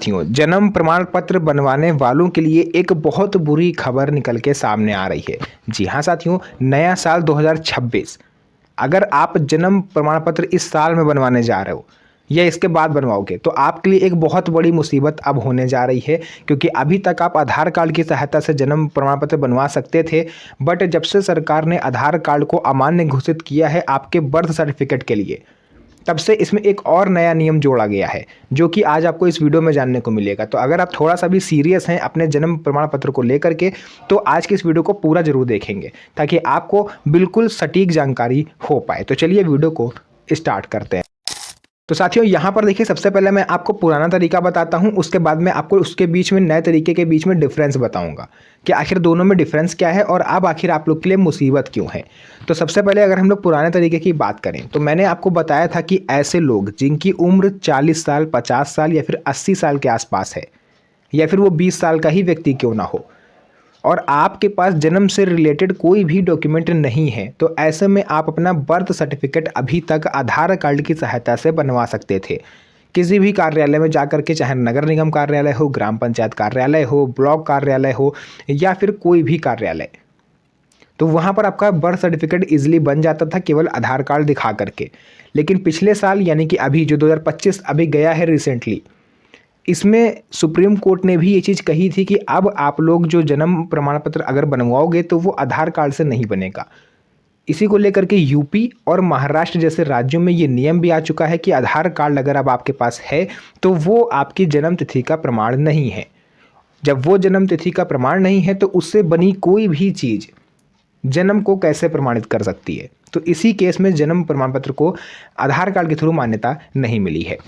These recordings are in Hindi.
साथियों, जन्म प्रमाण पत्र बनवाने वालों के लिए एक बहुत बुरी खबर निकल के सामने आ रही है। जी हाँ साथियों, नया साल 2026। अगर आप जन्म प्रमाण पत्र इस साल में बनवाने जा रहे हो या इसके बाद बनवाओगे तो आपके लिए एक बहुत बड़ी मुसीबत अब होने जा रही है, क्योंकि अभी तक आप आधार कार्ड की सहायता से जन्म प्रमाण पत्र बनवा सकते थे। बट जब से सरकार ने आधार कार्ड को अमान्य घोषित किया है आपके बर्थ सर्टिफिकेट के लिए, तब से इसमें एक और नया नियम जोड़ा गया है, जो कि आज आपको इस वीडियो में जानने को मिलेगा। तो अगर आप थोड़ा सा भी सीरियस हैं अपने जन्म प्रमाण पत्र को लेकर के, तो आज की इस वीडियो को पूरा जरूर देखेंगे ताकि आपको बिल्कुल सटीक जानकारी हो पाए। तो चलिए वीडियो को स्टार्ट करते हैं। तो साथियों, यहाँ पर देखिए, सबसे पहले मैं आपको पुराना तरीका बताता हूँ, उसके बाद मैं आपको उसके बीच में नए तरीके के बीच में डिफरेंस बताऊँगा कि आखिर दोनों में डिफरेंस क्या है और अब आखिर आप लोग के लिए मुसीबत क्यों है। तो सबसे पहले अगर हम लोग पुराने तरीके की बात करें तो मैंने आपको बताया था कि ऐसे लोग जिनकी उम्र 40 साल, 50 साल या फिर 80 साल के आसपास है, या फिर वो 20 साल का ही व्यक्ति क्यों ना हो, और आपके पास जन्म से रिलेटेड कोई भी डॉक्यूमेंट नहीं है, तो ऐसे में आप अपना बर्थ सर्टिफिकेट अभी तक आधार कार्ड की सहायता से बनवा सकते थे। किसी भी कार्यालय में जाकर के, चाहे नगर निगम कार्यालय हो, ग्राम पंचायत कार्यालय हो, ब्लॉक कार्यालय हो या फिर कोई भी कार्यालय, तो वहाँ पर आपका बर्थ सर्टिफिकेट इजीली बन जाता था केवल आधार कार्ड दिखा करके। लेकिन पिछले साल यानी कि अभी जो 2025 अभी गया है रिसेंटली, इसमें सुप्रीम कोर्ट ने भी ये चीज़ कही थी कि अब आप लोग जो जन्म प्रमाण पत्र अगर बनवाओगे तो वो आधार कार्ड से नहीं बनेगा। इसी को लेकर के यूपी और महाराष्ट्र जैसे राज्यों में ये नियम भी आ चुका है कि आधार कार्ड अगर अब आपके पास है तो वो आपकी जन्म तिथि का प्रमाण नहीं है। जब वो जन्म तिथि का प्रमाण नहीं है तो उससे बनी कोई भी चीज़ जन्म को कैसे प्रमाणित कर सकती है। तो इसी केस में जन्म प्रमाण पत्र को आधार कार्ड के थ्रू मान्यता नहीं मिली है।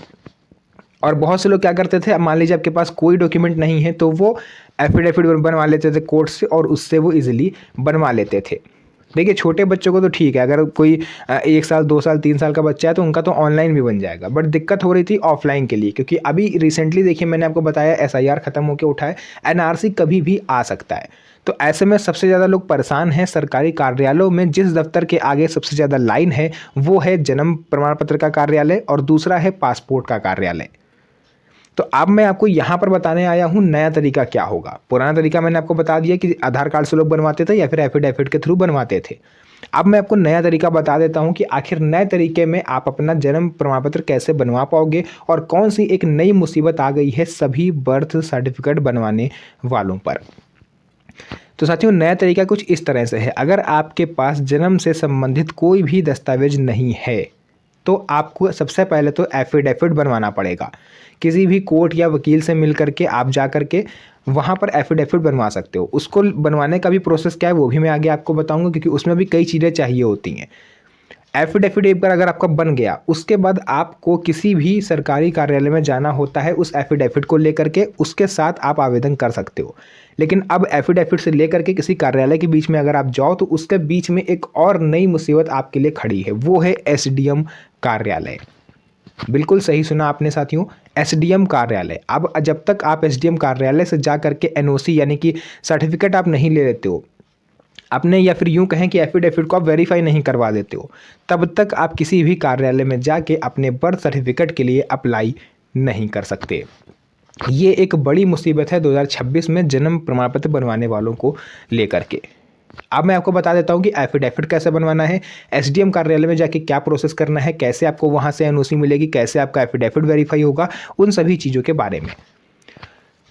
और बहुत से लोग क्या करते थे, अब मान लीजिए आपके पास कोई डॉक्यूमेंट नहीं है तो वो एफिडेविट बनवा लेते थे कोर्ट से और उससे वो इजीली बनवा लेते थे। देखिए, छोटे बच्चों को तो ठीक है, अगर कोई 1 साल, 2 साल, 3 साल का बच्चा है तो उनका तो ऑनलाइन भी बन जाएगा। बट दिक्कत हो रही थी ऑफलाइन के लिए, क्योंकि अभी रिसेंटली देखिए मैंने आपको बताया एसआईआर खत्म होकर उठा है, एनआरसी कभी भी आ सकता है। तो ऐसे में सबसे ज़्यादा लोग परेशान हैं सरकारी कार्यालयों में। जिस दफ्तर के आगे सबसे ज़्यादा लाइन है वो है जन्म प्रमाण पत्र का कार्यालय और दूसरा है पासपोर्ट का कार्यालय। तो अब मैं आपको यहाँ पर बताने आया हूँ नया तरीका क्या होगा। पुराना तरीका मैंने आपको बता दिया कि आधार कार्ड से लोग बनवाते थे या फिर एफिडेविट के थ्रू बनवाते थे। अब मैं आपको नया तरीका बता देता हूँ कि आखिर नए तरीके में आप अपना जन्म प्रमाण पत्र कैसे बनवा पाओगे और कौन सी एक नई मुसीबत आ गई है सभी बर्थ सर्टिफिकेट बनवाने वालों पर। तो साथियों, नया तरीका कुछ इस तरह से है। अगर आपके पास जन्म से संबंधित कोई भी दस्तावेज नहीं है तो आपको सबसे पहले तो एफिडेविट बनवाना पड़ेगा। किसी भी कोर्ट या वकील से मिल करके आप जा करके वहाँ पर एफिडेविट बनवा सकते हो। उसको बनवाने का भी प्रोसेस क्या है वो भी मैं आगे आपको बताऊंगा, क्योंकि उसमें भी कई चीज़ें चाहिए होती हैं। एफिडेविट एक बार अगर आपका बन गया, उसके बाद आपको किसी भी सरकारी कार्यालय में जाना होता है उस एफिडेविट को लेकर के, उसके साथ आप आवेदन कर सकते हो। लेकिन अब एफिडेविट से लेकर के किसी कार्यालय के बीच में अगर आप जाओ तो उसके बीच में एक और नई मुसीबत आपके लिए खड़ी है, वो है एसडीएम कार्यालय। बिल्कुल सही सुना आपने साथियों, एसडीएम कार्यालय। अब जब तक आप एसडीएम कार्यालय से जा करके एनओसी यानी कि सर्टिफिकेट आप नहीं ले लेते हो अपने, या फिर यूं कहें कि एफिडेविट को आप वेरीफाई नहीं करवा देते हो, तब तक आप किसी भी कार्यालय में जाके अपने बर्थ सर्टिफिकेट के लिए अप्लाई नहीं कर सकते। ये एक बड़ी मुसीबत है 2026 में जन्म प्रमाण पत्र बनवाने वालों को लेकर के। अब मैं आपको बता देता हूँ कि एफिडेविट कैसे बनवाना है, एसडीएम कार्यालय में जाके क्या प्रोसेस करना है, कैसे आपको वहाँ से एनओसी मिलेगी, कैसे आपका एफिडेविट वेरीफाई होगा, उन सभी चीज़ों के बारे में।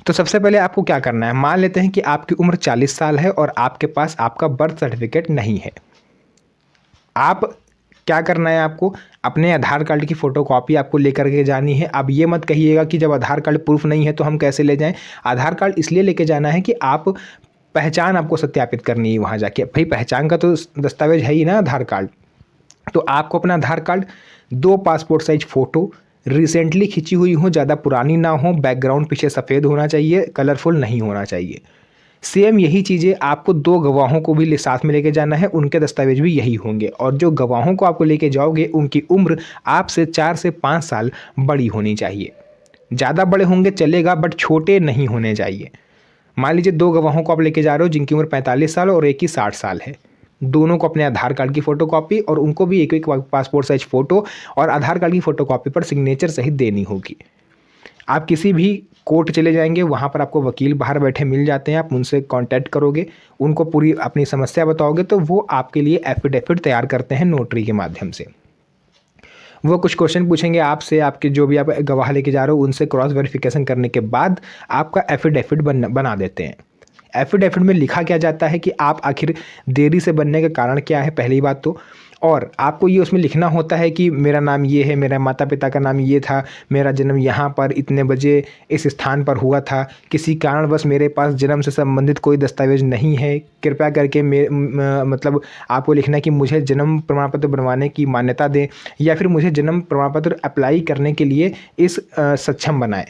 तो सबसे पहले आपको क्या करना है, मान लेते हैं कि आपकी उम्र 40 साल है और आपके पास आपका बर्थ सर्टिफिकेट नहीं है। आप क्या करना है, आपको अपने आधार कार्ड की फ़ोटोकॉपी आपको लेकर के जानी है। अब ये मत कहिएगा कि जब आधार कार्ड प्रूफ नहीं है तो हम कैसे ले जाएं। आधार कार्ड इसलिए लेके जाना है कि आप पहचान आपको सत्यापित करनी है वहाँ जाके। भाई, पहचान का तो दस्तावेज है ही ना आधार कार्ड। तो आपको अपना Aadhaar card, 2 passport size photo, recently खिंची हुई हो, ज़्यादा पुरानी ना हो, बैकग्राउंड पीछे सफ़ेद होना चाहिए, कलरफुल नहीं होना चाहिए। सेम यही चीज़ें आपको 2 गवाहों को भी साथ में लेके जाना है, उनके दस्तावेज भी यही होंगे। और जो गवाहों को आपको लेके जाओगे उनकी उम्र आपसे 4 से 5 साल बड़ी होनी चाहिए। ज़्यादा बड़े होंगे चलेगा, बट छोटे नहीं होने चाहिए। मान लीजिए 2 गवाहों को आप लेके जा रहे हो जिनकी उम्र 45 साल और एक की 60 साल है। दोनों को अपने आधार कार्ड की फ़ोटोकॉपी और उनको भी एक पासपोर्ट साइज फ़ोटो और आधार कार्ड की फ़ोटोकॉपी पर सिग्नेचर सहित देनी होगी। आप किसी भी कोर्ट चले जाएंगे, वहाँ पर आपको वकील बाहर बैठे मिल जाते हैं, आप उनसे कांटेक्ट करोगे, उनको पूरी अपनी समस्या बताओगे तो वो आपके लिए एफिडेविट तैयार करते हैं नोटरी के माध्यम से। वो कुछ क्वेश्चन पूछेंगे आपसे, आपके जो भी आप गवाह लेके जा रहे हो उनसे क्रॉस वेरिफिकेशन करने के बाद आपका एफिडेविट बना देते हैं। एफिडेविट में लिखा क्या जाता है कि आप आखिर देरी से बनने का कारण क्या है, पहली बात तो। और आपको ये उसमें लिखना होता है कि मेरा नाम ये है, मेरा माता पिता का नाम ये था, मेरा जन्म यहाँ पर इतने बजे इस स्थान पर हुआ था, किसी कारणवश मेरे पास जन्म से संबंधित कोई दस्तावेज नहीं है, कृपया करके मतलब आपको लिखना है कि मुझे जन्म प्रमाण पत्र बनवाने की मान्यता दें, या फिर मुझे जन्म प्रमाण पत्र अप्लाई करने के लिए इस सक्षम बनाएं।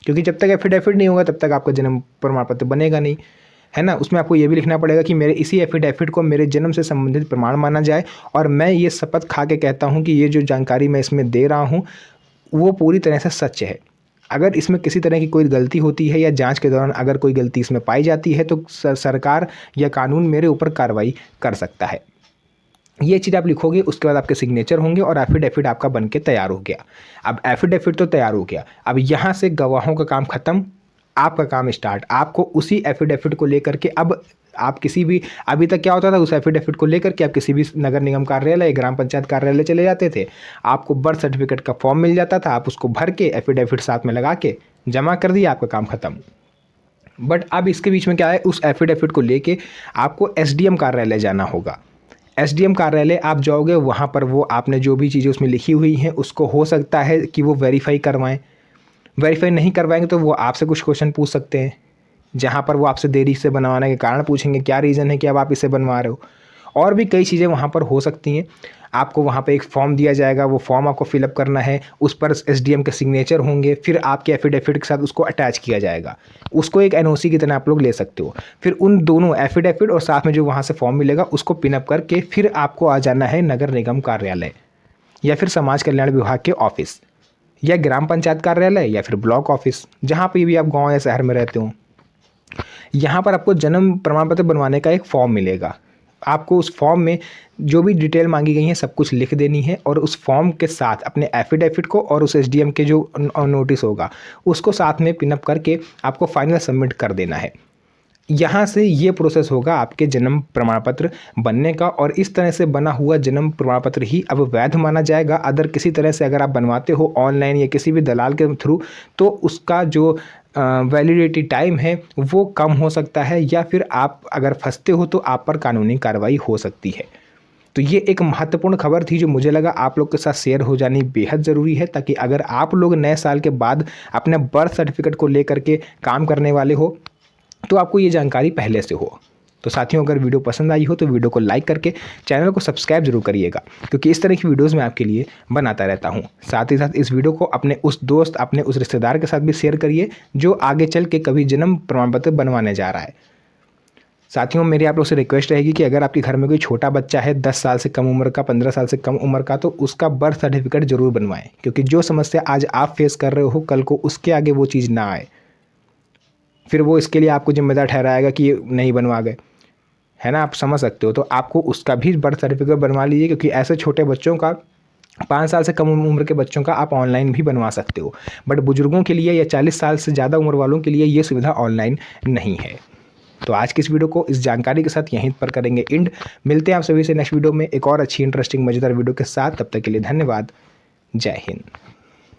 क्योंकि जब तक एफिडेविट नहीं होगा तब तक आपका जन्म प्रमाण पत्र बनेगा नहीं, है ना। उसमें आपको ये भी लिखना पड़ेगा कि मेरे इसी एफिडेविट को मेरे जन्म से संबंधित प्रमाण माना जाए, और मैं ये शपथ खा के कहता हूँ कि ये जो जानकारी मैं इसमें दे रहा हूँ वो पूरी तरह से सच है। अगर इसमें किसी तरह की कोई गलती होती है या जांच के दौरान अगर कोई गलती इसमें पाई जाती है तो सरकार या कानून मेरे ऊपर कार्रवाई कर सकता है। ये चीज़ आप लिखोगे, उसके बाद आपके सिग्नेचर होंगे और एफिडेविट आपका बन के तैयार हो गया। अब एफिडेविट तो तैयार हो गया, अब यहाँ से गवाहों का काम खत्म, आपका काम स्टार्ट। आपको उसी एफिडेविट को लेकर के अब आप किसी भी, अभी तक क्या होता था, उस एफिडेविट को लेकर के आप किसी भी नगर निगम कार्यालय, ग्राम पंचायत कार्यालय चले जाते थे, आपको बर्थ सर्टिफिकेट का फॉर्म मिल जाता था, आप उसको भर के एफिडेविट साथ में लगा के जमा कर दिया, आपका काम खत्म। बट अब इसके बीच में क्या है, उस एफिडेविट को लेके आपको एसडीएम कार्यालय जाना होगा। एसडीएम कार्यालय आप जाओगे, वहाँ पर वो आपने जो भी चीज़ें उसमें लिखी हुई हैं उसको हो सकता है कि वो वेरीफाई करवाएं। वेरीफाई नहीं करवाएंगे तो वो आपसे कुछ क्वेश्चन पूछ सकते हैं, जहाँ पर वो आपसे देरी से बनवाने के कारण पूछेंगे, क्या रीज़न है कि अब आप इसे बनवा रहे हो। और भी कई चीज़ें वहाँ पर हो सकती हैं। आपको वहाँ पे एक फॉर्म दिया जाएगा, वो फॉर्म आपको फिलअप करना है, उस पर एसडीएम के सिग्नेचर होंगे, फिर आपके एफिडेविट के साथ उसको अटैच किया जाएगा, उसको एक एनओसी की तरह आप लोग ले सकते हो। फिर उन दोनों एफिडेविट और साथ में जो वहाँ से फॉर्म मिलेगा उसको पिनअप करके फिर आपको आ जाना है नगर निगम कार्यालय या फिर समाज कल्याण विभाग के ऑफिस या ग्राम पंचायत कार्यालय या फिर ब्लॉक ऑफिस, जहाँ पर भी आप गाँव या शहर में रहते हो। यहाँ पर आपको जन्म प्रमाण पत्र बनवाने का एक फॉर्म मिलेगा। आपको उस फॉर्म में जो भी डिटेल मांगी गई है सब कुछ लिख देनी है, और उस फॉर्म के साथ अपने एफिडेविट को और उस एसडीएम के जो नोटिस होगा उसको साथ में पिनअप करके आपको फाइनल सबमिट कर देना है। यहाँ से ये प्रोसेस होगा आपके जन्म प्रमाण पत्र बनने का, और इस तरह से बना हुआ जन्म प्रमाण पत्र ही अब वैध माना जाएगा। अदर किसी तरह से अगर आप बनवाते हो ऑनलाइन या किसी भी दलाल के थ्रू, तो उसका जो वैलिडिटी टाइम है वो कम हो सकता है, या फिर आप अगर फंसते हो तो आप पर कानूनी कार्रवाई हो सकती है। तो ये एक महत्वपूर्ण खबर थी जो मुझे लगा आप लोग के साथ शेयर हो जानी बेहद ज़रूरी है, ताकि अगर आप लोग नए साल के बाद अपने बर्थ सर्टिफिकेट को लेकर के काम करने वाले हो तो आपको ये जानकारी पहले से हो। तो साथियों, अगर वीडियो पसंद आई हो तो वीडियो को लाइक करके चैनल को सब्सक्राइब जरूर करिएगा, क्योंकि इस तरह की वीडियोस मैं आपके लिए बनाता रहता हूँ। साथ ही साथ इस वीडियो को अपने उस दोस्त, अपने उस रिश्तेदार के साथ भी शेयर करिए जो आगे चल के कभी जन्म प्रमाण पत्र बनवाने जा रहा है। साथियों, मेरी आप लोग से रिक्वेस्ट रहेगी कि अगर आपके घर में कोई छोटा बच्चा है 10 साल से कम उम्र का, 15 साल से कम उम्र का, तो उसका बर्थ सर्टिफिकेट जरूर बनवाएं, क्योंकि जो समस्या आज आप फेस कर रहे हो कल को उसके आगे वो चीज़ ना आए, फिर वो इसके लिए आपको जिम्मेदार ठहराएगा कि ये नहीं बनवा गए, है ना। आप समझ सकते हो। तो आपको उसका भी बर्थ सर्टिफिकेट बनवा लीजिए, क्योंकि ऐसे छोटे बच्चों का, 5 साल से कम उम्र के बच्चों का आप ऑनलाइन भी बनवा सकते हो, बट बुजुर्गों के लिए या 40 साल से ज़्यादा उम्र वालों के लिए ये सुविधा ऑनलाइन नहीं है। तो आज की इस वीडियो को इस जानकारी के साथ यहीं पर करेंगे एंड। मिलते हैं आप सभी से नेक्स्ट वीडियो में एक और अच्छी इंटरेस्टिंग मजेदार वीडियो के साथ। तब तक के लिए धन्यवाद। जय हिंद।